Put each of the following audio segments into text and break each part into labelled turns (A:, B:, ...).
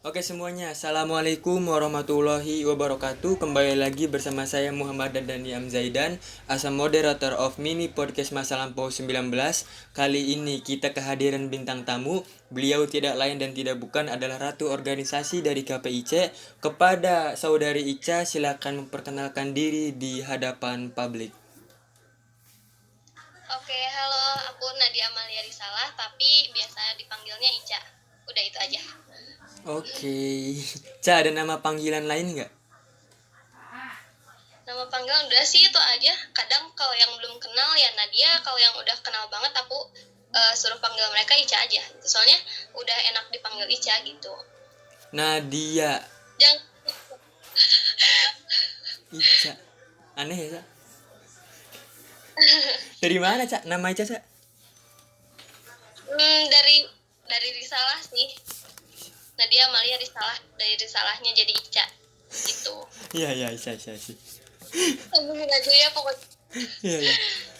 A: Oke semuanya, Assalamualaikum warahmatullahi wabarakatuh. Kembali lagi bersama saya Muhammad Dandani Amzaidan as a moderator of mini podcast Masa Lampau 19. Kali ini kita kehadiran bintang tamu. Beliau tidak lain dan tidak bukan adalah ratu organisasi dari KPIC. Kepada saudari Ica, silakan memperkenalkan diri di hadapan publik.
B: Oke, halo, aku Nadia Amalia Risalah, tapi biasa dipanggilnya Ica. Udah itu aja.
A: Oke, Ca, ada nama panggilan lain nggak?
B: Nama panggilan udah sih itu aja. Kadang kalau yang belum kenal ya Nadia, kalau yang udah kenal banget aku suruh panggil mereka Ica aja. Soalnya udah enak dipanggil Ica gitu.
A: Nadia
B: Jangan
A: Ica. Aneh ya, Ca? Dari mana, Ca? Nama Ica, Ca?
B: dari Risalah sih. Nadia Amalia Risalah, dari Risalahnya jadi Ica gitu.
A: Iya, Ica.
B: Sambungin aja ya pokoknya.
A: Iya.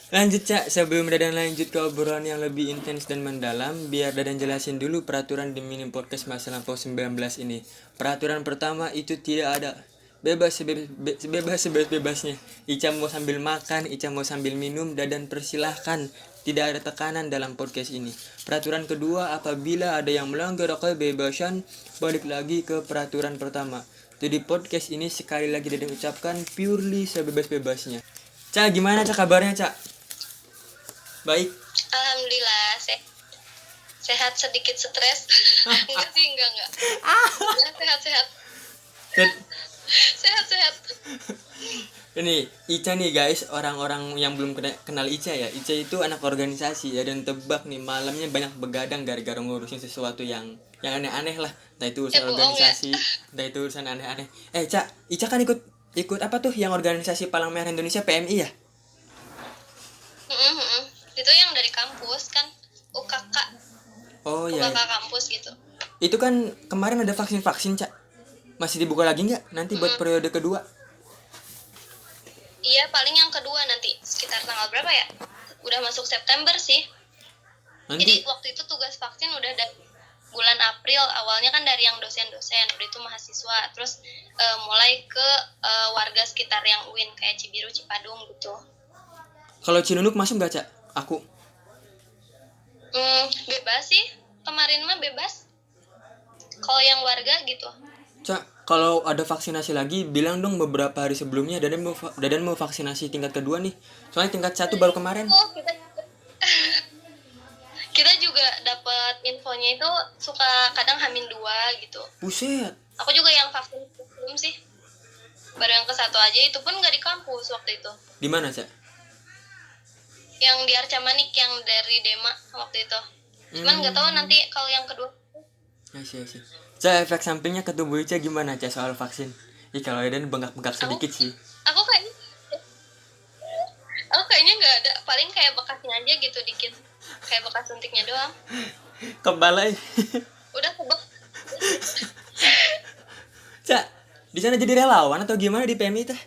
A: Lanjut, Cak. Sebelum Dadan lanjut ke obrolan yang lebih intens dan mendalam, biar Dadan jelasin dulu peraturan di mini podcast Masa Lampau 19 ini. Peraturan pertama itu tidak ada bebas-bebasnya. Ica mau sambil makan, Ica mau sambil minum, Dadan persilahkan. Tidak ada tekanan dalam podcast ini. Peraturan kedua, apabila ada yang melanggar kebebasan, balik lagi ke peraturan pertama. Jadi podcast ini sekali lagi Dadan ucapkan purely sebebas-bebasnya. Cak, gimana Cak kabarnya, Cak? Baik.
B: Alhamdulillah sehat sedikit stres. enggak sih enggak ya, sehat
A: Dan
B: sehat
A: ini Ica nih guys, orang-orang yang belum kenal Ica ya. Ica itu anak organisasi ya, dan tebak nih malamnya banyak begadang gara-gara ngurusin sesuatu yang aneh-aneh lah. Entah itu urusan
B: bohong ya.
A: organisasi, entah itu urusan aneh-aneh. Cak, Ica kan ikut apa tuh yang organisasi Palang Merah Indonesia PMI ya?
B: Itu yang dari kampus kan, UKK
A: Oh iya.
B: UKK kampus gitu.
A: Itu kan kemarin ada vaksin, Cak. Masih dibuka lagi nggak nanti buat periode kedua?
B: Iya, paling yang kedua nanti sekitar tanggal berapa ya, udah masuk September sih.
A: Nanti
B: Jadi waktu itu tugas vaksin udah dari bulan April, awalnya kan dari yang dosen-dosen, udah itu mahasiswa, terus mulai ke warga sekitar yang UIN kayak Cibiru, Cipadung gitu.
A: kalau Cinunuk masuk nggak, Cak? Aku.
B: Bebas sih, kemarin mah bebas kalau yang warga gitu.
A: Cak, kalau ada vaksinasi lagi, bilang dong beberapa hari sebelumnya. Dadan mau vaksinasi tingkat kedua nih. Soalnya tingkat 1 baru kemarin.
B: Oh, kita juga dapat infonya itu suka kadang H-2 gitu.
A: Buset.
B: Aku juga yang vaksin belum sih, baru yang ke-1 aja, itu pun nggak di kampus waktu itu.
A: Di mana, Cak?
B: Yang di Arca Manik, yang dari Dema waktu itu. Cuman nggak tahu nanti kalau yang kedua.
A: Asih. Cak, efek sampingnya ke tubuh Ica gimana, Cak, soal vaksin? Kalau Dadan bengkak-bengkak sedikit sih.
B: Aku kayaknya nggak ada, paling kayak bekasnya aja gitu dikit, kayak bekas suntiknya doang.
A: Kebal.
B: Udah kebek.
A: Cak, di sana jadi relawan atau gimana di PMI teh?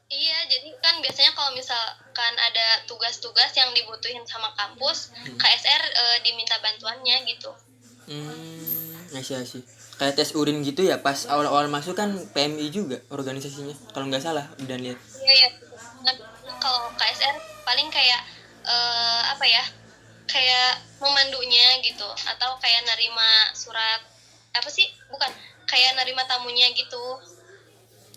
B: Iya, jadi kan biasanya kalau misalkan ada tugas-tugas yang dibutuhin sama kampus, KSR diminta bantuannya gitu.
A: Asih. Kayak tes urin gitu ya, pas awal-awal masuk kan PMI juga organisasinya, kalau nggak salah dan lihat.
B: Iya. Kalau KSR paling kayak apa ya? Kayak memandunya gitu, atau kayak nerima surat apa sih? Bukan, kayak nerima tamunya gitu.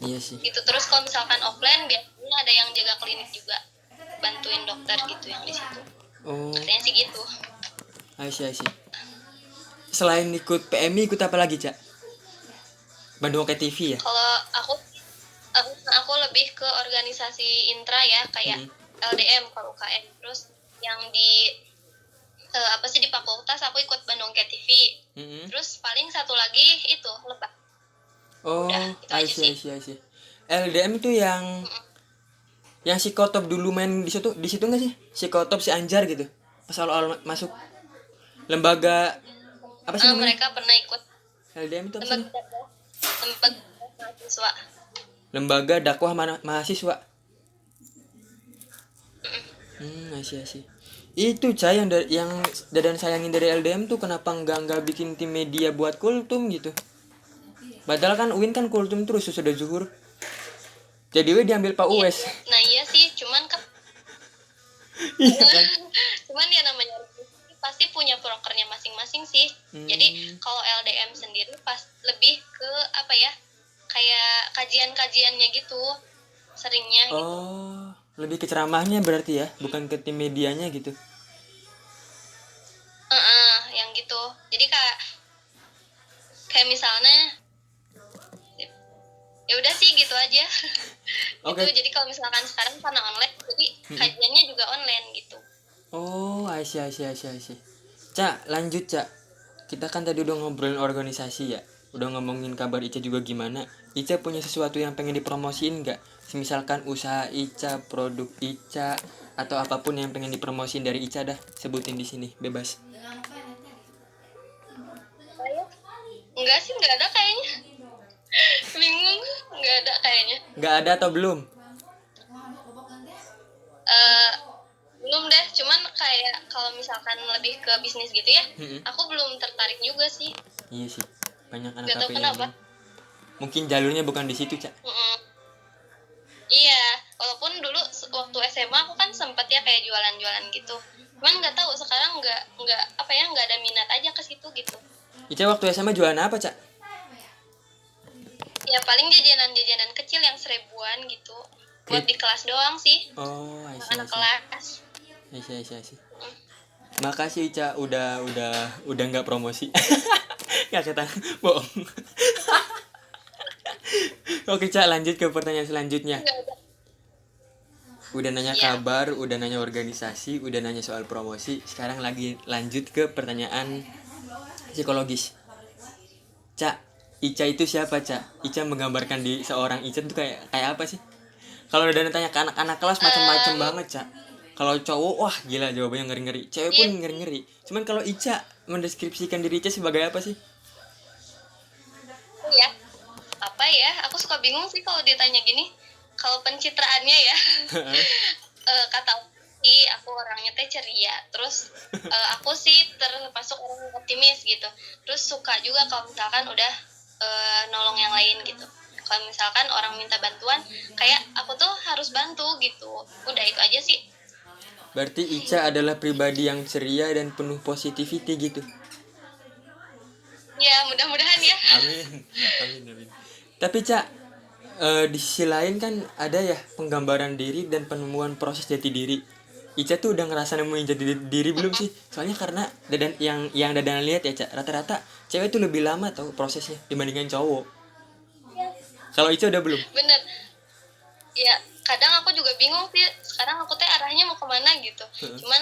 A: Iya sih.
B: Gitu. Terus kalau misalkan offline biasanya ada yang jaga klinik juga, bantuin dokter gitu yang di situ.
A: Oh,
B: Katanya sih gitu.
A: asih. Selain ikut PMI, ikut apa lagi, Cak? Bandung Oke TV ya?
B: Kalau aku lebih ke organisasi intra ya, kayak LDM kalau UKM. Terus yang di apa sih, di fakultas aku ikut Bandung Oke TV. Terus paling satu lagi itu Lebak.
A: Oh,
B: Udah, itu aja sih.
A: asih. LDM itu yang si Kotop dulu main di situ nggak sih? Si Kotop, si Anjar gitu. Pas awal masuk lembaga apa sih namanya?
B: Mereka pernah ikut
A: LDM itu apa sih?
B: lembaga mahasiswa.
A: Lembaga dakwah mahasiswa. Asih. Itu Ca yang Dadan sayangin dari LDM tuh kenapa nggak bikin tim media buat kultum gitu. Padahal kan Uin kan kultum terus sudah zuhur. Jadi we diambil Pak
B: Iya,
A: Uwes.
B: nah iya sih, cuman kan
A: Iya kan?
B: cuman ya namanya organisasi pasti punya prokernya masing-masing sih. Jadi kalau LDM sendiri pas lebih ke apa ya, kayak kajian-kajiannya gitu seringnya gitu.
A: Oh, lebih ke ceramahnya berarti ya, bukan ke tim medianya gitu.
B: Yang gitu. Jadi kayak kayak misalnya ya udah sih gitu aja. Gitu.
A: Oke.
B: Jadi kalau misalkan sekarang karena online, jadi kajiannya juga online gitu.
A: Oh, I see, I see, I see, I see. Cak, lanjut Cak. Kita kan tadi udah ngobrolin organisasi ya. Udah ngomongin kabar Ica juga gimana. Ica punya sesuatu yang pengen dipromosiin nggak? Misalkan usaha Ica, produk Ica, atau apapun yang pengen dipromosiin dari Ica dah. Sebutin di sini, bebas.
B: Enggak sih, enggak ada kayaknya. Bingung, enggak ada kayaknya.
A: Nggak ada atau belum?
B: Eh belum deh, cuman kayak kalau misalkan lebih ke bisnis gitu ya, aku belum tertarik juga sih.
A: Iya sih, banyak anak
B: Gak tau
A: KP yang
B: kenapa.
A: belum. Mungkin jalurnya bukan di situ Cak.
B: Iya, walaupun dulu waktu SMA aku kan sempet ya kayak jualan-jualan gitu. Cuman nggak tahu sekarang nggak apa ya, nggak ada minat aja ke situ gitu.
A: Ica waktu SMA jualan apa Cak?
B: Ya paling jajanan-jajanan kecil yang 1.000-an gitu. Buat di kelas doang sih.
A: Oh, I see, I
B: Anak
A: see.
B: kelas.
A: I see. Makasih Ica udah nggak promosi. Nggak kata bohong. Oke Cak, lanjut ke pertanyaan selanjutnya.
B: Nggak ada.
A: Udah nanya
B: Iya.
A: kabar, udah nanya organisasi, udah nanya soal promosi. Sekarang lagi lanjut ke pertanyaan psikologis. Cak, Ica itu siapa Cak? Ica menggambarkan di seorang Ica itu kayak apa sih? Kalau udah tanya ke anak-anak kelas macam-macam banget Cak. Kalau cowok wah gila jawabannya ngeri-ngeri. Cewek pun
B: Iya.
A: ngeri-ngeri. Cuman kalau Ica mendeskripsikan diri Ica sebagai apa sih?
B: Iya. Apa ya? Aku suka bingung sih kalau ditanya gini. Kalau pencitraannya ya. Kata sih aku orangnya teh ceria. Terus aku sih termasuk orang yang optimis gitu. Terus suka juga kalau misalkan udah nolong yang lain gitu. Kalau misalkan orang minta bantuan, kayak aku tuh harus bantu gitu. Udah itu aja sih.
A: Berarti Ica adalah pribadi yang ceria dan penuh positivity gitu.
B: Ya mudah-mudahan ya.
A: Amin. Tapi Cak, di sisi lain kan ada ya penggambaran diri dan penemuan proses jati diri. Ica tuh udah ngerasa nemuin jati diri belum sih? Soalnya karena yang Dadan lihat ya Cak, rata-rata cewek tuh lebih lama tau prosesnya dibandingkan cowok. Kalau Ica udah belum?
B: Bener. Ya kadang aku juga bingung sih. Sekarang aku teh arahnya mau kemana gitu. Cuman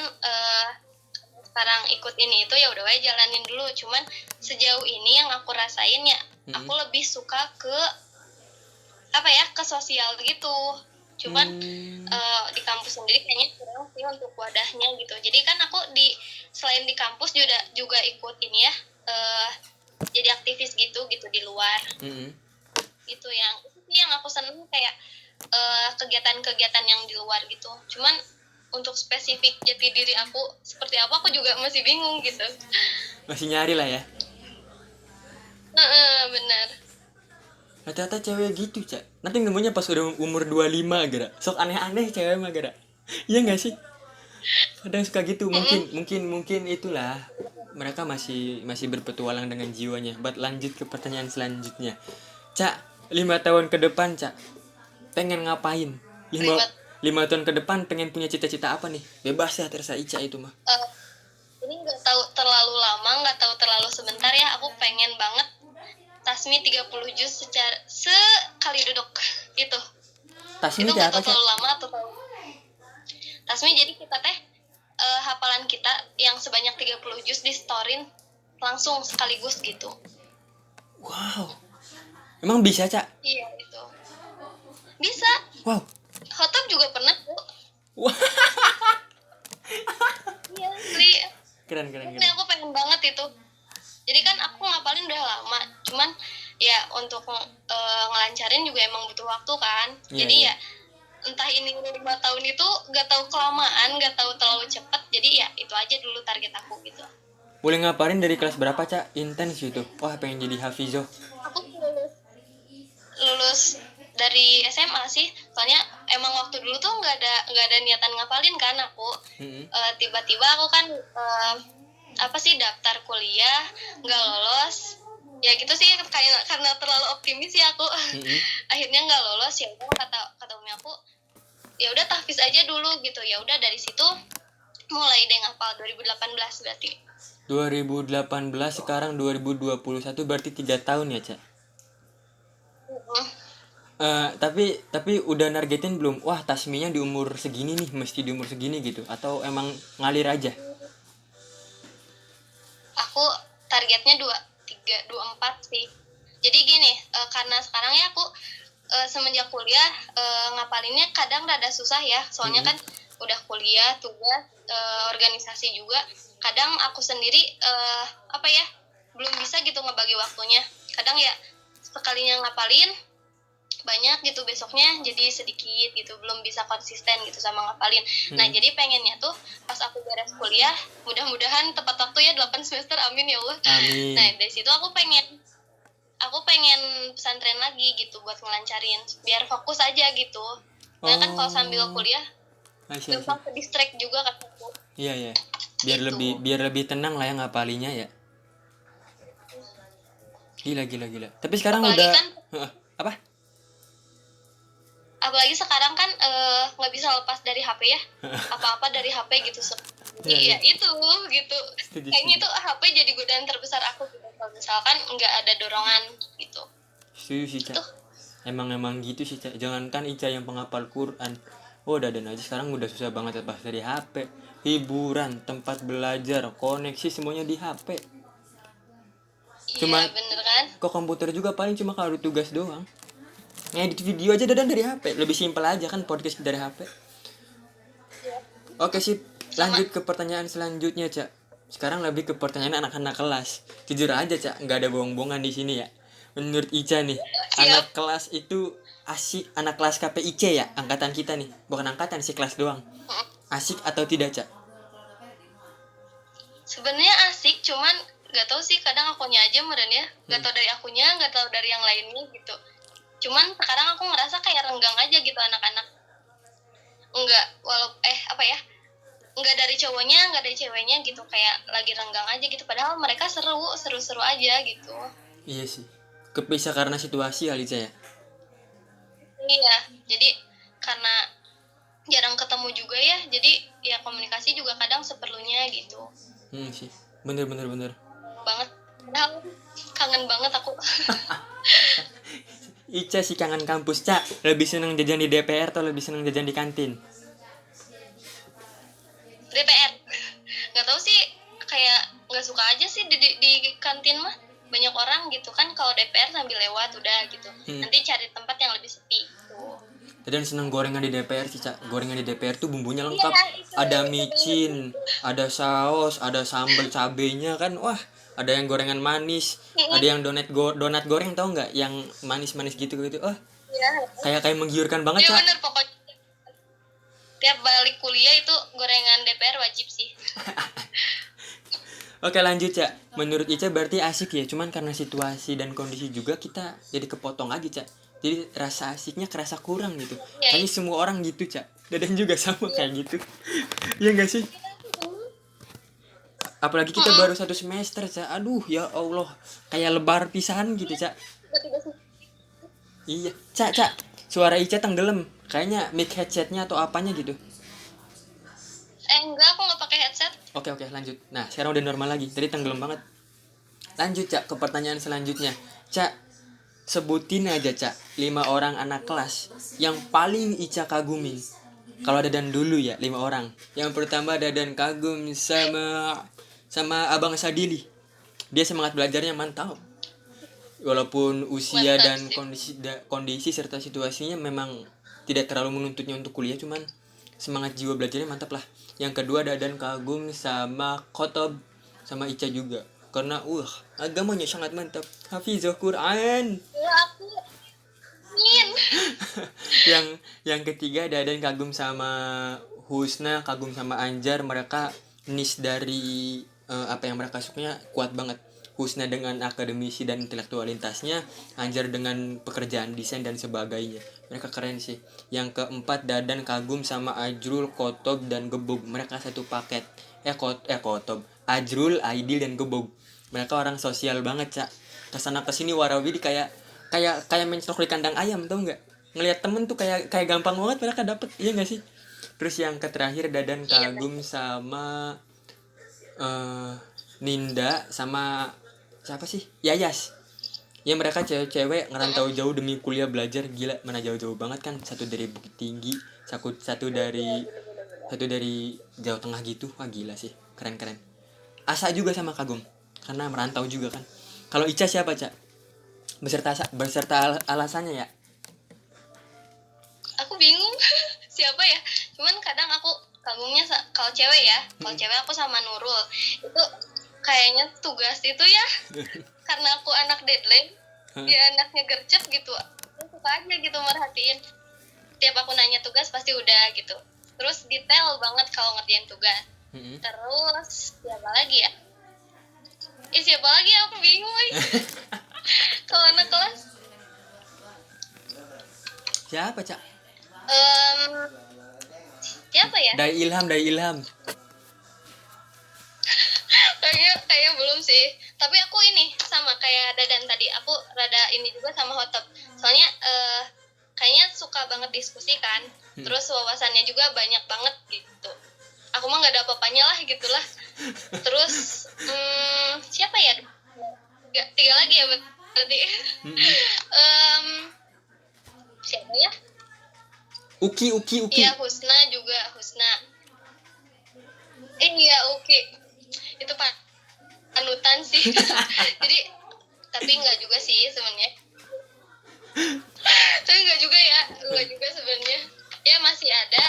B: sekarang ikut ini itu ya udah aja jalanin dulu. Cuman sejauh ini yang aku rasain ya, aku lebih suka ke apa ya, ke sosial gitu. Cuman di kampus sendiri kayaknya kurang sih untuk wadahnya gitu. Jadi kan aku selain di kampus juga ikut ini ya, jadi aktivis gitu di luar. Itu yang aku seneng kayak kegiatan-kegiatan yang di luar gitu. Cuman untuk spesifik jati diri aku seperti apa aku juga masih bingung gitu.
A: Masih nyari lah ya.
B: Bener.
A: Rata-rata cewek gitu Cak. Nanti nemunya pas udah umur 25 gara. Sok aneh-aneh cewek mah gara. Iya gak sih? Kadang suka gitu. Mungkin itulah. Mereka masih berpetualang dengan jiwanya. Buat lanjut ke pertanyaan selanjutnya. Cak, 5 tahun ke depan Cak, pengen ngapain? 5 tahun ke depan pengen punya cita-cita apa nih? Bebas ya terserah Ica itu mah.
B: Ini nggak tahu terlalu lama, nggak tahu terlalu sebentar ya. Aku pengen banget Tasmi 30 juz sekali duduk itu.
A: Tasmi
B: Itu
A: itu
B: nggak
A: apa
B: tahu
A: Cak?
B: terlalu lama atau terlalu. Tasmi jadi kita teh hafalan kita yang sebanyak 30 juz di storin langsung sekaligus gitu.
A: Wow. Emang bisa Cak?
B: Iya itu. Bisa.
A: Wow.
B: Khotib juga pernah tuh.
A: Wah.
B: Iya, asli.
A: Keren.
B: Ini aku pengen banget itu. Jadi kan aku ngapalin udah lama, cuman ya untuk ngelancarin juga emang butuh waktu kan. Jadi ya entah ini 5 tahun itu gak tahu kelamaan, gak tahu terlalu cepat, jadi ya itu aja dulu target aku gitu.
A: Boleh ngapain dari kelas berapa, Cak? Intens gitu. Wah, pengen jadi hafizoh.
B: Aku lulus dari SMA sih, soalnya emang waktu dulu tuh nggak ada niatan ngapalin kan aku. Tiba-tiba aku kan apa sih daftar kuliah nggak lolos ya gitu sih, kayak karena terlalu optimis ya aku. Akhirnya nggak lolos, ya udah kata umi aku ya udah tahfiz aja dulu gitu. Ya udah dari situ mulai deh ngapal 2018 berarti.
A: 2018 sekarang 2021 berarti 3 tahun ya, Cak? Tapi udah nargetin belum? Wah, tasminya di umur segini nih, mesti di umur segini gitu. Atau emang ngalir aja?
B: Aku targetnya 23, 24 sih. Jadi gini, karena sekarang ya aku semenjak kuliah ngapalinnya kadang rada susah ya. Soalnya kan udah kuliah, tugas, organisasi juga. Kadang aku sendiri apa ya, belum bisa gitu ngebagi waktunya. Kadang ya sekalinya ngapalin banyak gitu, besoknya jadi sedikit gitu, belum bisa konsisten gitu sama ngapalin. Nah jadi pengennya tuh pas aku beres kuliah mudah-mudahan tepat waktu ya 8 semester, amin ya Allah.
A: Amin.
B: Nah dari situ aku pengen pesantren lagi gitu buat ngelancarin biar fokus aja gitu. Karena kan kalau sambil kuliah gampang ke distract juga kan aku.
A: Iya. Biar lebih tenang lah ya ngapalinya ya. Gila. Tapi sekarang
B: apalagi
A: udah
B: kan,
A: apa?
B: Apalagi sekarang kan nggak bisa lepas dari HP ya. Apa-apa dari HP gitu. Iya itu gitu. Kayaknya itu HP jadi godaan terbesar aku gitu. Kalau misalkan nggak ada dorongan gitu.
A: Setuju sih, Cak. Emang gitu sih, Cak. Jangankan Ica yang penghafal Quran. Oh, dadan aja sekarang udah susah banget lepas dari HP. Hiburan, tempat belajar, koneksi semuanya di HP. Cuma
B: Iya bener kan.
A: kok komputer juga paling cuma kalau tugas doang. Ngedit video aja dadan dari HP. Lebih simpel aja kan podcast dari HP. Oke sih, lanjut ke pertanyaan selanjutnya, Cak. Sekarang lebih ke pertanyaan anak-anak kelas. Jujur aja, Cak, nggak ada bohong-bohongan di sini ya. Menurut Ica nih, anak kelas itu asik, anak kelas KPIC ya, angkatan kita nih. Bukan angkatan sih, kelas doang. Asik atau tidak, Cak?
B: Sebenarnya asik, cuman nggak tahu sih, kadang akunya aja meren ya. Nggak tahu dari akunya, nggak tahu dari yang lainnya gitu. Cuman sekarang aku ngerasa kayak renggang aja gitu anak-anak. Enggak dari cowoknya, enggak dari ceweknya gitu, kayak lagi renggang aja gitu, padahal mereka seru-seru aja gitu.
A: Iya sih, kepisah karena situasi kali, Cak ya.
B: Iya, jadi karena jarang ketemu juga ya, jadi ya komunikasi juga kadang seperlunya gitu.
A: Sih, bener
B: banget, padahal kangen banget aku.
A: Ica sih kangen kampus, Cak. Lebih seneng jajan di DPR atau lebih seneng jajan di kantin?
B: DPR nggak tahu sih, kayak nggak suka aja sih di kantin mah banyak orang gitu kan. Kalau DPR sambil lewat udah gitu, nanti cari tempat yang lebih sepi gitu.
A: Dan seneng gorengan di DPR sih, Cak. Gorengan di DPR tuh bumbunya lengkap. Ada micin, ada saus, ada sambal cabenya kan. Wah, ada yang gorengan manis, ada yang donat goreng, tau nggak? Yang manis-manis gitu. Oh, kayak menggiurkan banget, Cak.
B: Iya bener, pokoknya tiap balik kuliah itu gorengan DPR wajib sih.
A: Oke, lanjut, Cak. Menurut Ica berarti asik ya, cuman karena situasi dan kondisi juga kita jadi kepotong aja, Cak. Jadi rasa asiknya kerasa kurang gitu. Kayaknya semua orang gitu, Cak. Dadan juga sama kayak gitu. Iya nggak sih? Apalagi kita baru 1 semester, Cak. Aduh, ya Allah. Kayak lebar pisahan gitu, Cak. Iya, Cak. Suara Ica tenggelam. Kayaknya mic headsetnya atau apanya gitu.
B: Enggak, aku nggak pakai headset.
A: Oke, lanjut. Nah, sekarang udah normal lagi. Tadi tenggelam banget. Lanjut, Cak, ke pertanyaan selanjutnya. Cak, sebutin aja, Cak, 5 orang anak kelas yang paling Ica kagumi. Kalau Dadan dulu ya, 5 orang. Yang pertama Dadan kagum sama Abang Sadili. Dia semangat belajarnya mantap. Walaupun usia dan kondisi serta situasinya memang tidak terlalu menuntutnya untuk kuliah, cuman semangat jiwa belajarnya mantap lah. Yang kedua Dadan kagum sama Khotob sama Ica juga, karena agamanya sangat mantap, hafizah Quran.
B: Ya aku ingin.
A: yang ketiga Dadan kagum sama Husna, kagum sama Anjar. Mereka niche dari apa yang mereka sukanya kuat banget. Husna dengan akademisi dan intelektualitasnya, Anjar dengan pekerjaan desain dan sebagainya. Mereka keren sih. Yang keempat Dadan kagum sama Ajrul, Kotob dan Gebog. Mereka satu paket. Kotob, Ajrul, Aidil dan Gebog. Mereka orang sosial banget, Cak. Kesana kesini warawiri kayak kayak mencrok di kandang ayam, tau nggak? Ngelihat temen tuh kayak gampang banget mereka dapet, iya nggak sih? Terus yang terakhir Dadan
B: Iya,
A: kagum sama Ninda sama siapa sih? Yayas. Ya mereka cewek-cewek ngerantau jauh demi kuliah belajar. Gila, mana jauh-jauh banget kan. Satu dari Bukit Tinggi, satu dari Jawa Tengah gitu. Wah gila sih, keren-keren. Asa juga sama kagum karena merantau juga kan. Kalau Ica siapa, Cak? Beserta alasannya ya.
B: aku bingung siapa ya, cuman kadang aku kagumnya kalau cewek ya, kalau cewek aku sama Nurul. Itu kayaknya tugas itu ya karena aku anak deadline, dia anaknya gercep gitu, aku suka aja gitu merhatiin. Tiap aku nanya tugas pasti udah gitu, terus detail banget kalau ngerjain tugas. Terus siapa lagi ya, siapa lagi aku bingung kalau anak kelas.
A: Siapa, Cak?
B: Siapa ya,
A: Dai Ilham.
B: kayaknya belum sih, tapi aku ini sama kayak Dadan tadi, aku rada ini juga sama Hotop, soalnya kayaknya suka banget diskusi kan, terus wawasannya juga banyak banget gitu. Aku mah nggak ada apa-apanya lah gitulah. Terus siapa ya, tiga lagi ya berarti. Siapa ya,
A: Uki.
B: iya Husna juga, iya Uki itu panutan sih. Jadi tapi nggak juga sih sebenarnya, tapi nggak juga sebenarnya, ya masih ada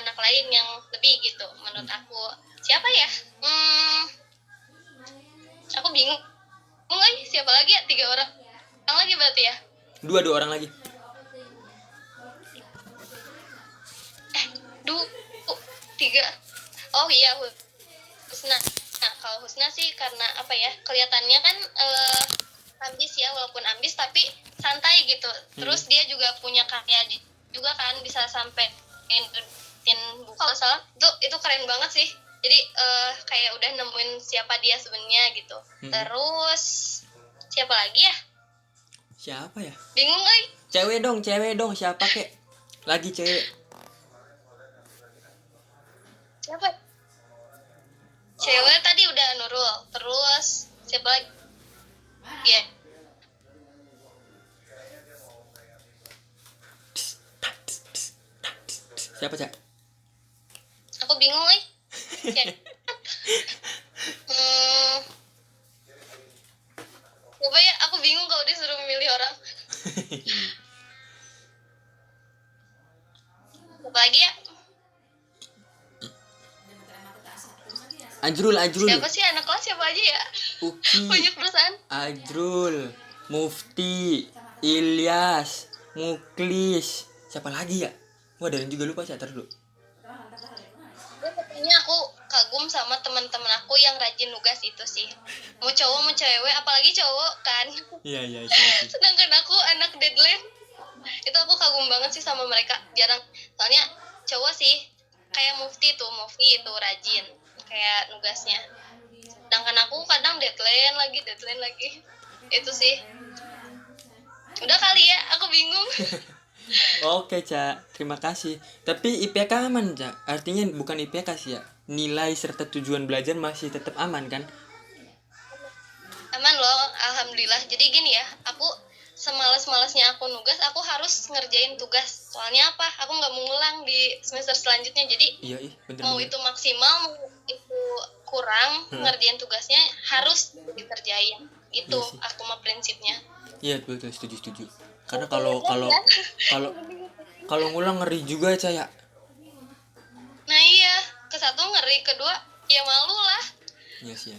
B: anak lain yang lebih gitu menurut aku. Siapa ya, aku bingung siapa lagi ya, 3 orang lagi berarti ya.
A: Dua orang lagi.
B: Duh, 3. Oh iya, Husna. Nah, kalau Husna sih karena apa ya, kelihatannya kan ambis ya, walaupun ambis tapi santai gitu. Terus dia juga punya karya juga kan, bisa sampai bikin buku kalau salah. Itu keren banget sih. Jadi kayak udah nemuin siapa dia sebenarnya gitu. Terus siapa lagi ya?
A: Siapa ya?
B: Bingung
A: Cewek dong, siapa kek? Lagi cewek.
B: Siapa? Cewek tadi udah Nurul. Terus siapa lagi? Ya.
A: Siapa, Cak?
B: Aku bingung Coba ya, aku bingung kalau disuruh memilih orang. Siapa lagi ya?
A: Ajrul.
B: Siapa sih anak kelas, siapa aja ya?
A: Uki.
B: Banyak perusahaan.
A: Ajrul, Mufti, Ilyas, Muklis. Siapa lagi ya? Wah, dan juga lupa, Cak, dulu.
B: Pokoknya aku kagum sama teman-teman aku yang rajin nugas itu sih. Mau cowok mau cewek, apalagi cowok kan.
A: Iya.
B: Sedangkan aku anak deadline. Itu aku kagum banget sih sama mereka. Jarang. Soalnya cowok sih kayak Mufti itu rajin kayak nugasnya. Sedangkan aku kadang deadline lagi. Itu sih. Udah kali ya, aku bingung.
A: Oke, Cak. Terima kasih. Tapi IPK aman, Cak. Artinya bukan IPK sih ya. Nilai serta tujuan belajar masih tetap aman kan?
B: Aman loh, alhamdulillah. Jadi gini ya, aku semalas-malasnya aku nugas, aku harus ngerjain tugas. Soalnya apa? Aku nggak mau ngulang di semester selanjutnya. Jadi
A: Iya, bener.
B: Mau itu maksimal, mau itu kurang, ngerjain tugasnya harus dikerjain. Itu
A: Iya
B: aku mah prinsipnya.
A: Iya, betul, setuju. Karena kalau ngulang ngeri juga, Cak ya.
B: Nah iya, ke satu ngeri, kedua ya malu lah.
A: Iya sih.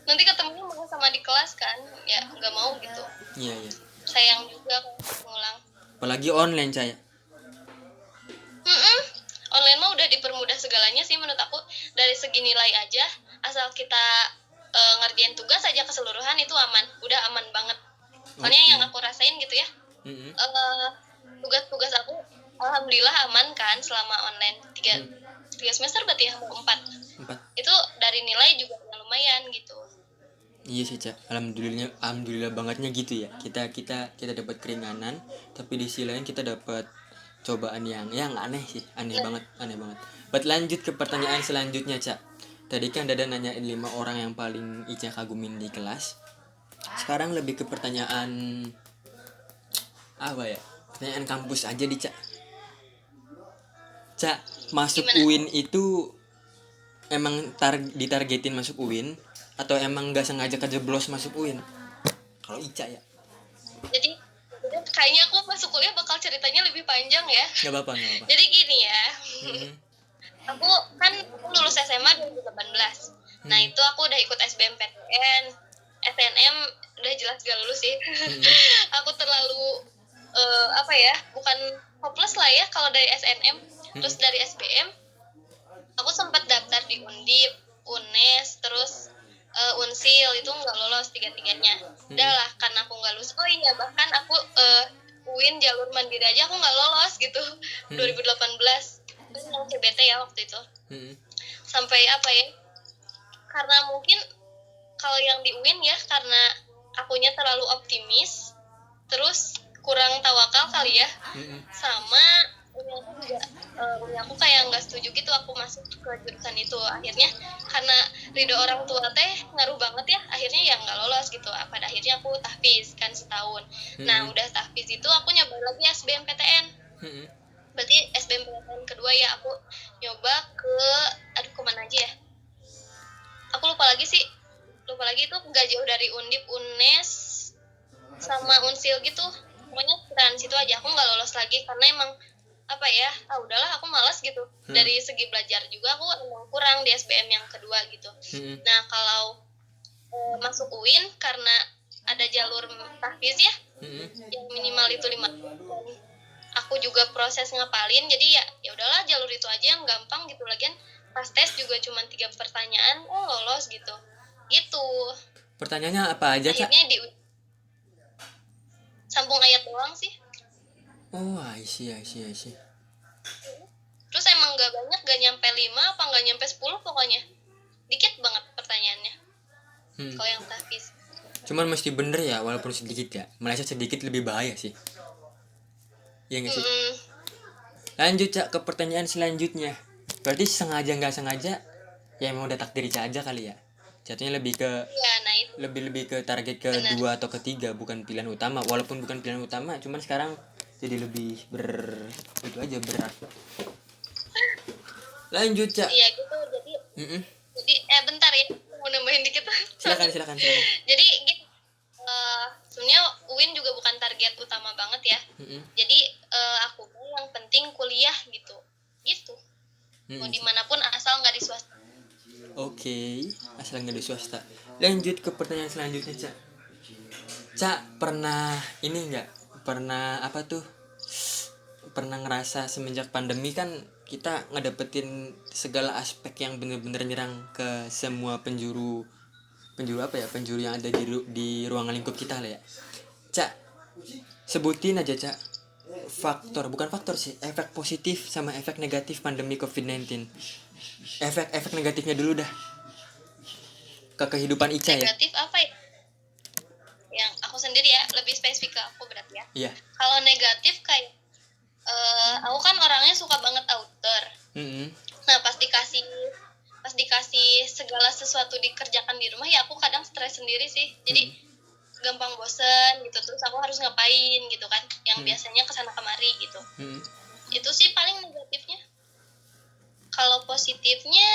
B: Nanti ketemunya malah sama di kelas kan, ya nggak mau gitu.
A: Iya.
B: Sayang juga kalau ngulang.
A: Apalagi online, Cak ya.
B: Mm-mm. Online mah udah dipermudah segalanya sih menurut aku, dari segi nilai aja, asal kita ngerjain tugas aja keseluruhan itu aman, udah aman banget. Soalnya
A: Oke.
B: yang aku rasain gitu ya,
A: Mm-mm.
B: eh, tugas-tugas aku alhamdulillah aman kan selama online, tiga
A: Mm.
B: tiga semester berarti ya, mau empat,
A: 4.
B: itu dari nilai juga lumayan gitu.
A: Iya sih Cak, alhamdulillah bangetnya gitu ya. Kita dapat keringanan, tapi di sisi lain kita dapat cobaan yang aneh sih, aneh
B: Nah,
A: banget, aneh banget. Buat lanjut ke pertanyaan selanjutnya Cak. Tadi kan Dada nanyain 5 orang yang paling Ica kagumin di kelas. Sekarang lebih ke pertanyaan apa ya? Pertanyaan kampus aja di Cak. Cak, masuk
B: gimana?
A: UIN itu emang ditargetin masuk UIN atau emang nggak sengaja kejeblos masuk UIN? Kalau Ica ya.
B: Jadi kayaknya aku masuk kuliah bakal ceritanya lebih panjang ya.
A: Nggak apa-apa, nggak apa-apa.
B: Jadi gini ya,
A: Mm-mm.
B: aku lulus SMA 2018. Nah
A: Hmm.
B: itu aku udah ikut SBMPTN, SNM udah jelas gak lulus sih.
A: Mm-mm.
B: Aku terlalu apa ya, bukan hopeless lah ya kalau dari SNM. Terus dari SBM aku sempat daftar di Undip, UNES, terus Unsil, itu nggak lolos tiga-tiganya. Udah lah, karena aku nggak lulus. Oh iya, bahkan aku UIN jalur mandiri aja aku nggak lolos gitu. 2018 itu yang CBT ya waktu itu.
A: Mm-mm.
B: Sampai apa ya, karena mungkin kalau yang di UIN ya, karena akunya terlalu optimis, terus kurang tawakal kali ya,
A: Mm-mm.
B: sama umi aku juga, umi aku kayak nggak setuju gitu aku masuk ke jurusan itu. Akhirnya karena ridho orang tua teh ngaruh banget ya, akhirnya ya nggak lolos gitu. Pada akhirnya aku tahfiz kan setahun. Nah udah tahfiz itu aku nyoba lagi SBMPTN.
A: Mm-mm.
B: Berarti SBMPTN kedua ya, aku nyoba ke, aduh kemana aja ya, aku lupa lagi sih, lupa lagi, itu nggak jauh dari Undip, UNES sama Unsil gitu. Pokoknya sekitaran situ aja. Aku nggak lolos lagi karena emang apa ya, udahlah aku malas gitu. Dari segi belajar juga aku emang kurang di SBM yang kedua gitu.
A: Mm-mm.
B: Nah kalau masuk UIN karena ada jalur tahfiz ya,
A: Mm-mm.
B: yang minimal itu 5 tahun. Aku juga proses ngapalin, jadi ya udahlah jalur itu aja yang gampang gitu. Lagian pas tes juga cuma 3 pertanyaan, lolos gitu. Gitu.
A: Pertanyaannya apa aja Cak?
B: Akhirnya di sambung ayat doang sih.
A: Oh, I see.
B: Terus emang gak banyak, gak nyampe 5 apa gak nyampe 10 pokoknya. Dikit banget pertanyaannya kalau yang tahfiz.
A: Cuman mesti bener ya, walaupun sedikit ya. Meleset sedikit lebih bahaya sih. Iya nggak sih?
B: Mm-mm.
A: Lanjut Cak ke pertanyaan selanjutnya. Berarti sengaja nggak sengaja ya emang udah takdir Ica aja kali ya. Jatuhnya lebih ke
B: Ya, nah itu
A: lebih ke target
B: benar.
A: kedua atau ketiga, bukan pilihan utama. Walaupun bukan pilihan utama, cuman sekarang jadi lebih itu aja berat. Lanjut Cak.
B: Iya gitu, jadi
A: Mm-mm.
B: bentar ya, mau nambahin dikit.
A: Silakan.
B: Jadi gitu, sebenarnya UIN juga bukan target utama banget ya.
A: Mm-mm.
B: Jadi aku yang penting kuliah gitu. Gitu. Mau dimanapun asal nggak di swasta.
A: Oke, asal nggak di swasta. Lanjut ke pertanyaan selanjutnya Cak. Cak pernah ini nggak? Pernah apa tuh? Pernah ngerasa semenjak pandemi kan kita ngedapetin segala aspek yang bener-bener nyerang ke semua penjuru apa ya, penjuru yang ada di ruangan lingkup kita lah ya. Cak, sebutin aja Cak bukan faktor sih, efek positif sama efek negatif pandemi COVID-19. Efek negatifnya dulu dah ke kehidupan Ica ya.
B: Negatif apa ya? Yang aku sendiri ya, lebih spesifik ke aku berarti ya.
A: Iya.
B: Kalau negatif kayak aku kan orangnya suka banget outer.
A: Mm-hmm.
B: Nah pas dikasih segala sesuatu dikerjakan di rumah ya, aku kadang stres sendiri sih. Jadi gampang bosen gitu. Terus aku harus ngapain gitu kan, yang biasanya kesana kemari gitu. Itu sih paling negatifnya. Kalau positifnya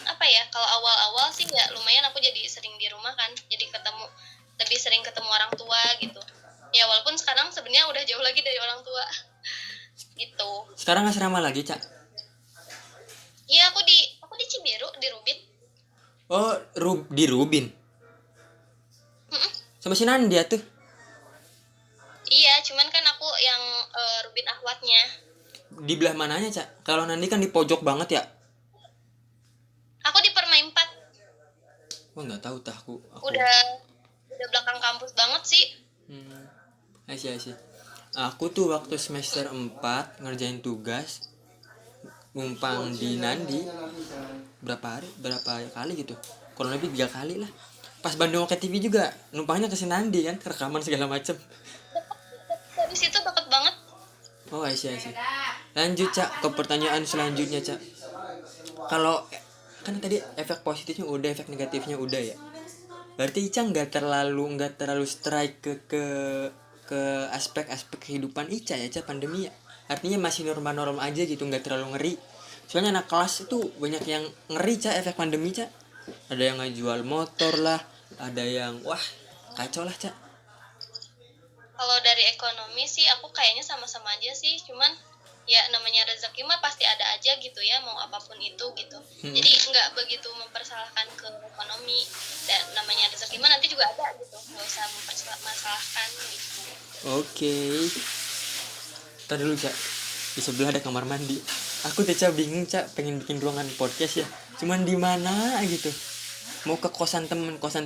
B: apa ya, kalau awal-awal sih ya lumayan, aku jadi sering di rumah kan, jadi lebih sering ketemu orang tua gitu ya, walaupun sekarang sebenarnya udah jauh lagi dari orang tua gitu.
A: Sekarang asrama lagi Cak?
B: Iya, aku di Cibiru, di Rubin.
A: Oh, di Rubin.
B: Mm-mm.
A: Sama si Nandia tuh.
B: Iya, cuman kan aku yang Rubin Ahwadnya.
A: Di belah mananya, Cak? Kalau Nandi kan di pojok banget ya.
B: Aku di Permai 4.
A: Wah, nggak tahu tah aku.
B: Udah belakang kampus banget sih.
A: Asyik. Aku tuh waktu semester 4 ngerjain tugas numpang di Nandi berapa kali gitu, kurang lebih 3 kali lah. Pas Bandung Oke TV juga numpangnya ke Nandi kan, rekaman segala macem.
B: Dari situ deket banget.
A: Oh asyik. Lanjut Cak ke pertanyaan selanjutnya Cak. Kalau kan tadi efek positifnya udah, efek negatifnya udah ya. Berarti Ica nggak terlalu strike ke aspek-aspek kehidupan Ica ya Cak, pandemi ya. Artinya masih normal-normal aja gitu, nggak terlalu ngeri. Soalnya anak kelas itu banyak yang ngeri Cak efek pandemi Cak. Ada yang ngejual motor lah, ada yang wah kacau lah Cak.
B: Kalau dari ekonomi sih aku kayaknya sama-sama aja sih, cuman ya namanya rezeki mah pasti ada aja gitu ya, mau apapun itu gitu. Jadi nggak begitu mempersalahkan ke ekonomi, dan namanya rezeki mah nanti juga ada gitu, nggak usah mempermasalahkan gitu.
A: Oke. Ntar dulu Cak, di sebelah ada kamar mandi. Aku tuh Cak bingung Cak, pengen bikin ruangan podcast ya, cuman di mana gitu. Mau ke kosan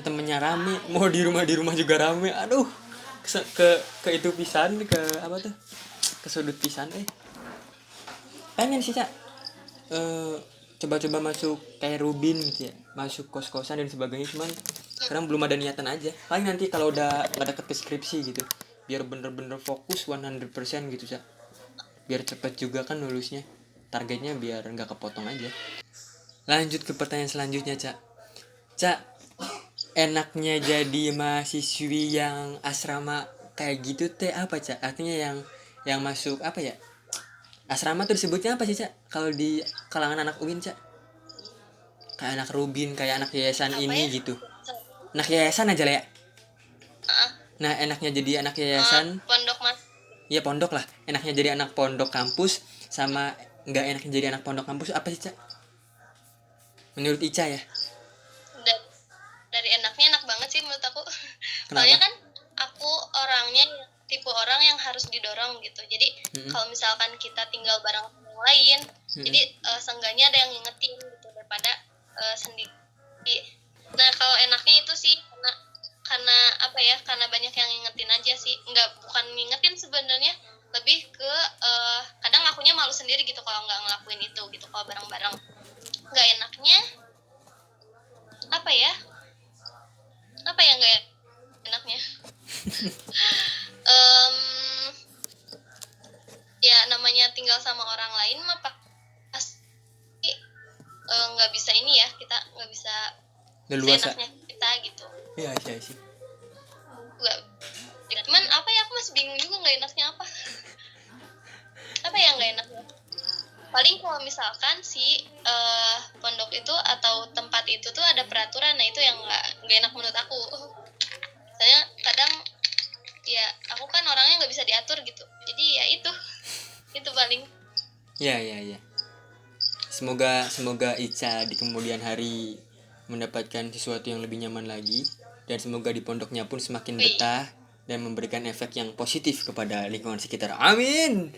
A: temennya rame, mau di rumah juga rame. Aduh, ke itu pisan, ke apa tuh, ke sudut pisan. Pengen sih Cak, coba-coba masuk kayak Rubin gitu ya, masuk kos-kosan dan sebagainya, cuman sekarang belum ada niatan aja. Paling nanti kalau udah nggak deket ke skripsi gitu, biar bener-bener fokus 100% gitu Cak, biar cepet juga kan lulusnya, targetnya biar nggak kepotong aja. Lanjut ke pertanyaan selanjutnya Cak, enaknya jadi mahasiswi yang asrama kayak gitu teh apa Cak? Artinya yang masuk apa ya, asrama tuh disebutnya apa sih Cak kalau di kalangan anak UIN Cak? Kayak anak Rubin, kayak anak yayasan
B: Apa
A: ini
B: ya?
A: gitu, anak yayasan aja lah ya. Nah enaknya jadi anak yayasan,
B: Pondok mas.
A: ya pondok lah, enaknya jadi anak pondok kampus sama nggak enaknya jadi anak pondok kampus apa sih Cak menurut Ica ya?
B: Dari enaknya enak banget sih menurut aku. Soalnya
A: Kenapa?
B: kan aku orangnya tipe orang yang harus didorong gitu. Jadi kalau misalkan kita tinggal bareng orang lain, jadi seenggaknya ada yang ngingetin gitu daripada sendiri. Nah kalau enaknya itu sih karena apa ya, karena banyak yang ngingetin aja sih. Bukan ngingetin sebenarnya, lebih ke kadang akunya malu sendiri gitu kalau nggak ngelakuin itu gitu kalau bareng-bareng. Nggak enaknya apa ya nggak enaknya ya namanya tinggal sama orang lain mah pasti nggak bisa ini ya, kita nggak bisa
A: Leluasa.
B: seenaknya kita gitu.
A: Iya sih.
B: Nggak, cuman apa ya, aku masih bingung juga nggak enaknya apa ya nggak enaknya. Paling kalau misalkan si pondok itu atau tempat itu tuh ada peraturan, nah itu yang nggak enak menurut aku. Soalnya kadang ya aku kan orangnya nggak bisa diatur gitu, jadi ya itu paling.
A: Ya. Semoga Ica di kemudian hari mendapatkan sesuatu yang lebih nyaman lagi, dan semoga di pondoknya pun semakin betah dan memberikan efek yang positif kepada lingkungan sekitar. Amin.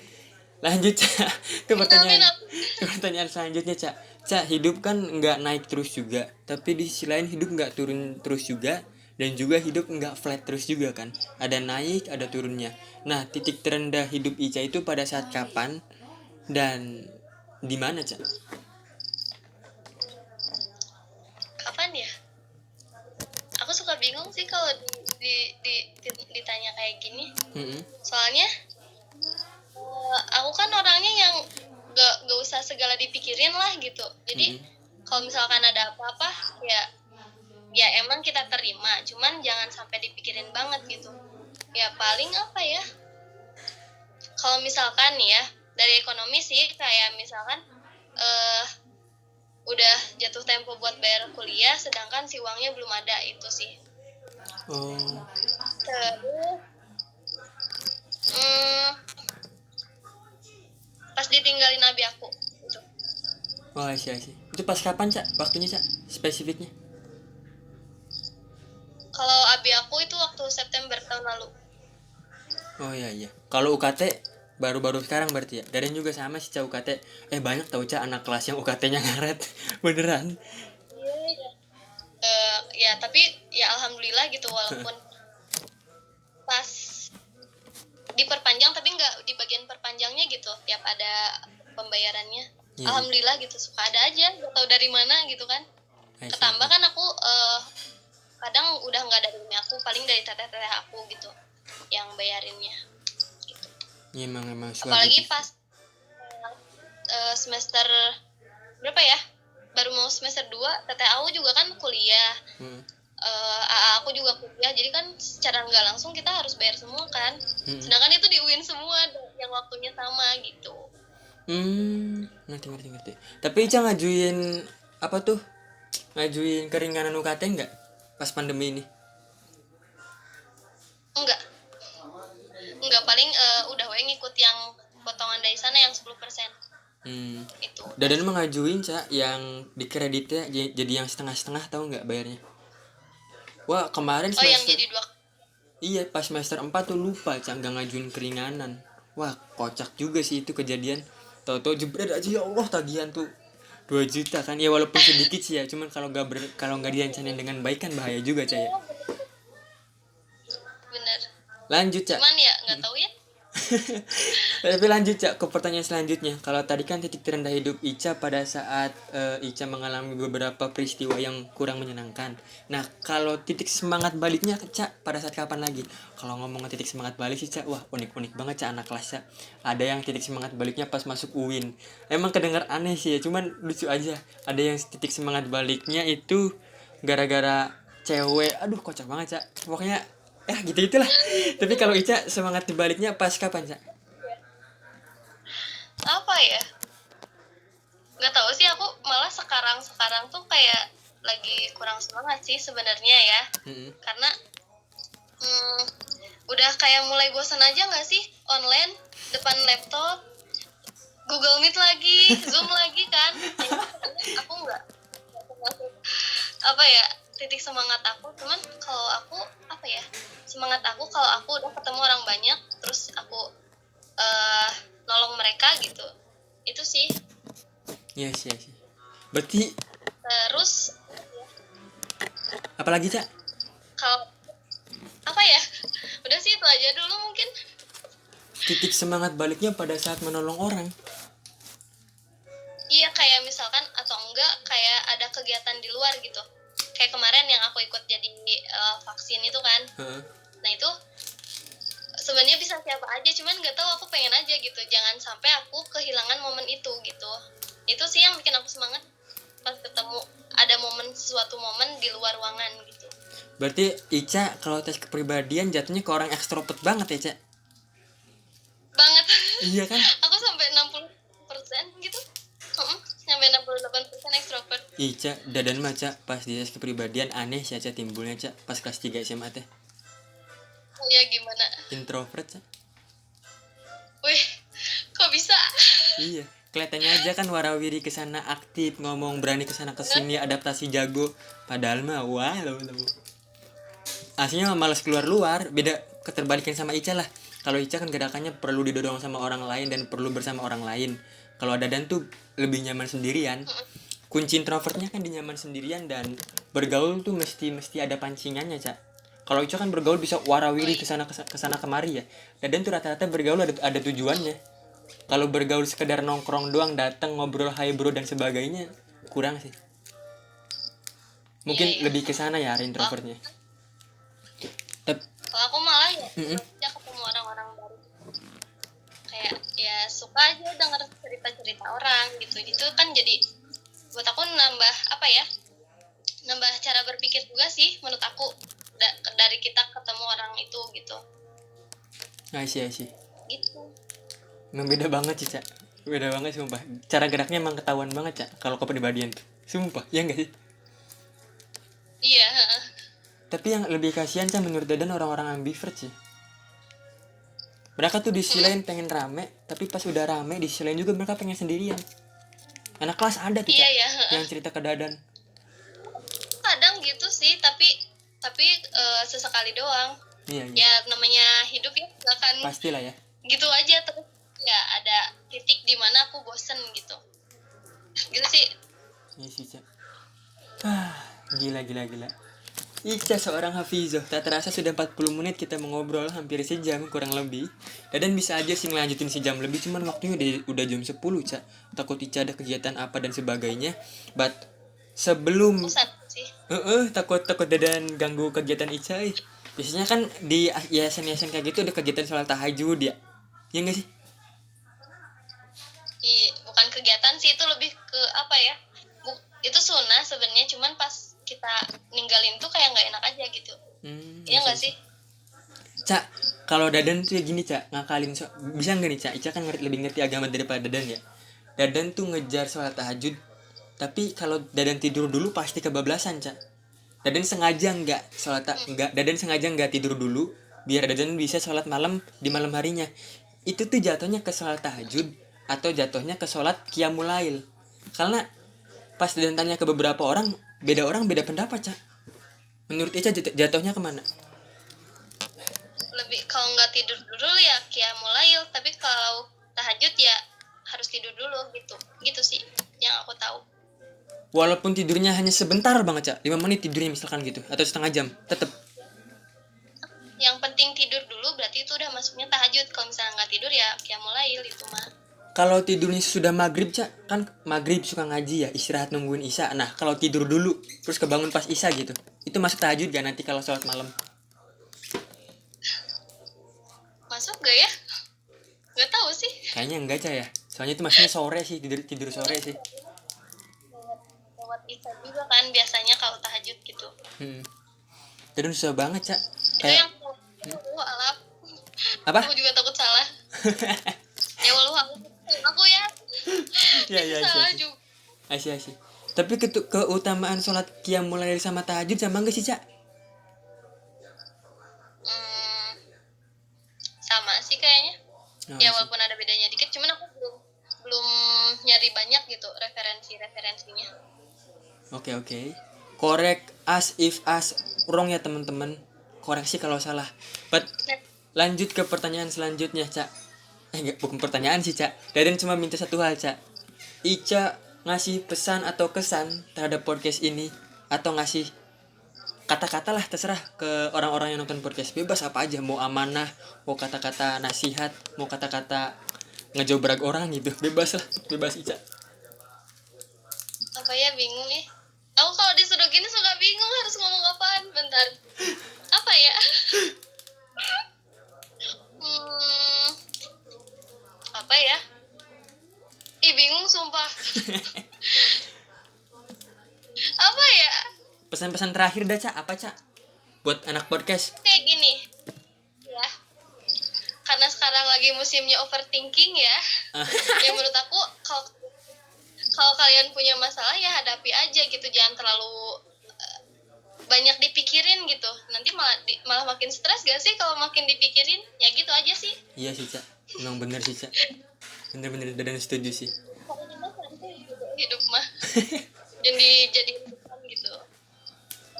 A: Lanjut Cak ke pertanyaan selanjutnya Cak, hidup kan nggak naik terus juga, tapi di sisi lain hidup nggak turun terus juga, dan juga hidup nggak flat terus juga kan, ada naik ada turunnya. Nah titik terendah hidup Ica itu pada saat kapan dan di mana Cak?
B: Kapan ya? Aku suka bingung sih kalau ditanya kayak gini. Soalnya aku kan orangnya yang gak usah segala dipikirin lah gitu. Jadi kalau misalkan ada apa-apa ya emang kita terima, cuman jangan sampai dipikirin banget gitu. Ya paling apa ya, kalau misalkan nih ya dari ekonomi sih, kayak misalkan udah jatuh tempo buat bayar kuliah sedangkan si uangnya belum ada, itu sih. Terus pas ditinggalin abi aku gitu.
A: Sih. Itu pas kapan Cak? Waktunya Cak? Spesifiknya?
B: Kalau abi aku itu waktu September tahun lalu.
A: Oh iya. Kalau UKT baru-baru sekarang berarti ya. Dadan juga sama sih Cak UKT. Banyak tau Cak anak kelas yang UKT-nya ngaret. Beneran.
B: Iya, iya. Ya tapi ya alhamdulillah gitu, walaupun pas diperpanjang tapi nggak di bagian perpanjangnya gitu, tiap ada pembayarannya.
A: Iya.
B: Alhamdulillah gitu, suka ada aja, nggak tahu dari mana gitu kan.
A: I see.
B: Ketambah kan aku kadang udah nggak dari umi aku, paling dari teteh-teteh aku gitu yang bayarinnya gitu.
A: Iya, emang
B: Apalagi
A: suami.
B: pas semester berapa ya, baru mau semester 2, teteh aku juga kan kuliah, AA aku juga kuliah, jadi kan secara nggak langsung kita harus bayar semua kan. Sedangkan itu di UIN semua yang waktunya sama gitu.
A: Ngerti. Tapi Ica ngajuin apa tuh? Ngajuin keringanan UKT enggak pas pandemi ini?
B: Enggak, paling udah we ngikut yang potongan dari sana yang 10%. Itu.
A: Dadan mengajuin Cak yang dikreditnya jadi yang setengah-setengah, tahu nggak bayarnya? Wah, kemarin semester.
B: Yang jadi 2.
A: Iya, pas semester 4 tuh lupa Cak nggak ngajuin keringanan. Wah, kocak juga sih itu kejadian. Tahu-tahu jebret aja, ya Allah, tagihan tuh 2 juta kan. Ya walaupun sedikit sih ya, cuman kalau nggak direncanain dengan baik kan bahaya juga Cak ya.
B: Bener.
A: Lanjut Cak.
B: Cuman ya nggak tahu ya.
A: Tapi lanjut Cak ke pertanyaan selanjutnya. Kalau tadi kan titik terendah hidup Ica pada saat Ica mengalami beberapa peristiwa yang kurang menyenangkan. Nah, kalau titik semangat baliknya Cak pada saat kapan lagi? Kalau ngomong titik semangat balik sih Cak, wah unik-unik banget Cak anak kelas Cak. Ada yang titik semangat baliknya pas masuk UIN. Emang kedengar aneh sih ya, cuman lucu aja. Ada yang titik semangat baliknya itu gara-gara cewek. Aduh, kocak banget Cak. Pokoknya gitu-gitulah. Tapi kalau Ica semangat dibaliknya pas kapan Cak?
B: Apa ya? Nggak tahu sih, aku malah sekarang tuh kayak lagi kurang semangat sih sebenarnya ya. Karena udah kayak mulai bosan aja nggak sih online depan laptop, Google Meet lagi, Zoom lagi kan. Aku nggak masuk apa ya titik semangat aku. Cuman kalau aku apa ya, semangat aku kalau aku udah ketemu orang banyak, terus aku nolong mereka gitu, itu sih.
A: Iya sih. Berarti
B: Terus
A: apalagi Cak?
B: kalau apa ya, udah sih itu aja dulu mungkin.
A: Titik semangat baliknya pada saat menolong orang.
B: Iya, kayak misalkan atau enggak kayak ada kegiatan di luar gitu, kayak kemarin yang aku ikut jadi vaksin itu kan. Nah itu sebenarnya bisa siapa aja, cuman nggak tahu, aku pengen aja gitu, jangan sampai aku kehilangan momen itu gitu. Itu sih yang bikin aku semangat pas ketemu ada suatu momen di luar ruangan gitu.
A: Berarti Ica kalau tes kepribadian jatuhnya ke orang ekstrovert banget ya Cak?
B: Banget.
A: Iya kan?
B: Aku sampai 60% gitu. Sampai 68% ekstrovert.
A: Ica, Dadan mah Cak pas di tes kepribadian aneh sih Cak timbulnya Cak pas kelas 3 SMA teh.
B: Oh ya, gimana?
A: Introvert Cak.
B: Wih, kok bisa?
A: Iya, kelihatannya aja kan warawiri kesana aktif, ngomong berani kesana kesini, adaptasi jago. Padahal mah wah lo. Aslinya malas keluar, beda keterbalikan sama Ica lah. Kalau Ica kan gerakannya perlu didorong sama orang lain dan perlu bersama orang lain. Kalau Dadan tuh lebih nyaman sendirian. Kunci introvertnya kan di nyaman sendirian, dan bergaul tuh mesti ada pancingannya Cak. Kalau Ica kan bergaul bisa warawiri kesana kemari ya. Dadan tuh rata-rata bergaul ada tujuannya. Kalau bergaul sekedar nongkrong doang, datang ngobrol hai bro dan sebagainya, kurang sih. Mungkin lebih ke sana ya introvertnya.
B: Kalau aku malah ya ketemu orang-orang baru, kayak ya suka aja denger cerita-cerita orang gitu. Itu kan jadi buat aku nambah apa ya, nambah cara berpikir juga sih menurut aku dari kita ketemu orang itu gitu.
A: Sih.
B: Gitu.
A: Emang beda banget sih Cak. Beda banget sumpah. Cara geraknya emang ketahuan banget Cak kalau kepribadian tuh. Sumpah, ya enggak sih?
B: Iya.
A: Tapi yang lebih kasihan Cak menurut Dadan orang-orang ambivert sih. Mereka tuh di sisi lain pengen rame, tapi pas udah rame di sisi lain juga mereka pengen sendirian. Anak kelas ada tuh Cak yang cerita ke Dadan.
B: Kadang gitu sih, tapi sesekali doang.
A: Iya.
B: Ya namanya hidup ya, gak akan
A: pastilah ya.
B: gitu aja terus. ya ada titik di mana aku bosen gitu sih.
A: Iya sih Cak. Gila. Ica seorang Hafizoh. Tak terasa sudah 40 menit kita mengobrol, hampir sejam kurang lebih. Dan bisa aja sih ngelanjutin sejam lebih, cuman waktunya udah jam 10 Cak. Takut Ica ada kegiatan apa dan sebagainya. But sebelum
B: Bosan sih.
A: takut Dadan ganggu kegiatan Ica. Biasanya kan di yayasan kayak gitu ada kegiatan sholat tahajud ya. Ya enggak sih?
B: Bukan kegiatan sih, itu lebih ke apa ya, itu sunnah sebenarnya, cuman pas kita ninggalin tuh kayak nggak enak aja gitu. Iya nggak sih
A: Cak, kalau Dadan tuh ya gini Cak, ngakalin bisa nggak nih Cak? Ica kan lebih ngerti agama daripada Dadan ya. Dadan tuh ngejar sholat tahajud, tapi kalau Dadan tidur dulu pasti kebablasan Cak. Dadan sengaja nggak tidur dulu biar Dadan bisa sholat malam di malam harinya. Itu tuh jatuhnya ke sholat tahajud atau jatuhnya ke sholat qiyamul lail. Karena pas Dadan tanya ke beberapa orang beda pendapat Cak. Menurut Ica jatuhnya kemana?
B: lebih kalau nggak tidur dulu ya qiyamul lail, tapi kalau tahajud ya harus tidur dulu gitu sih yang aku tahu.
A: Walaupun tidurnya hanya sebentar banget Cak, 5 menit tidurnya misalkan gitu, atau setengah jam, tetep.
B: Yang penting tidur dulu, berarti itu udah masuknya tahajud. Kalau misalnya nggak tidur ya qiyamul lail itu mah.
A: Kalau tidurnya sudah maghrib Cak, kan maghrib suka ngaji ya, istirahat nungguin isya. Nah kalau tidur dulu terus kebangun pas isya gitu, itu masuk tahajud gak nanti kalau sholat malam?
B: Masuk gak ya? Nggak tahu sih.
A: Kayaknya enggak Cak ya, soalnya itu maksudnya sore sih, tidur sore sih.
B: Lewat isya juga kan biasanya kalau tahajud gitu.
A: Tidur susah banget Cak.
B: Itu yang alap.
A: Apa?
B: Aku juga takut salah. Ya walau aku ya.
A: Ya
B: Salah juga.
A: Asyik. Tapi keutamaan sholat qiyamul lail sama tahajud sama enggak sih Cak?
B: Sama sih kayaknya. Ya walaupun ada bedanya dikit, cuman aku belum nyari banyak gitu referensinya.
A: Oke. Korek as if as wrong ya teman-teman. Koreksi kalau salah. But lanjut ke pertanyaan selanjutnya Cak. Bukan pertanyaan sih Cak. Dadan cuma minta satu hal Cak. Ica ngasih pesan atau kesan terhadap podcast ini, atau ngasih kata-kata lah terserah ke orang-orang yang nonton podcast, bebas apa aja, mau amanah, mau kata-kata nasihat, mau kata-kata ngejobrak orang gitu, bebas Ica.
B: Apa ya, bingung nih. Aku kalau disuruh gini suka bingung harus ngomong apaan. Bentar. Apa ya? Apa ya? Bingung sumpah. Apa ya?
A: Pesan-pesan terakhir dah Cak, apa Cak? Buat anak podcast.
B: Kayak gini. Ya. Karena sekarang lagi musimnya overthinking ya. Ya menurut aku kalau kalian punya masalah ya hadapi aja gitu, jangan terlalu banyak dipikirin gitu. Nanti malah makin stres gak sih kalau makin dipikirin? Ya gitu aja sih.
A: Iya sih Cak, emang bener sih Cak. Bener Dadan setuju sih.
B: Hidup mah dan dijadiin gitu.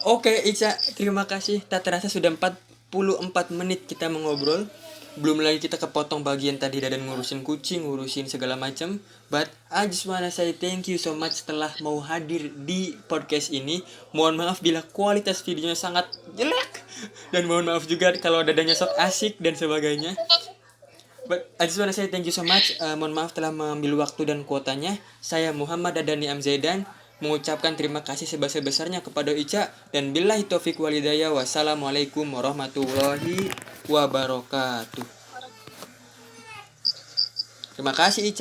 A: Oke Ica, terima kasih. Tak terasa sudah 44 menit kita mengobrol. Belum lagi kita kepotong bagian tadi Dadan ngurusin kucing, ngurusin segala macam. But I just wanna say thank you so much telah mau hadir di podcast ini. Mohon maaf bila kualitas videonya sangat jelek, dan mohon maaf juga kalau dadanya sok asik dan sebagainya. But I just wanna say thank you so much. Mohon maaf telah mengambil waktu dan kuotanya. Saya Muhammad Dadani Amzaidan mengucapkan terima kasih sebesar-besarnya kepada Ica, dan billahi taufiq walhidayah. Wassalamualaikum warahmatullahi wabarakatuh. Terima kasih Ica.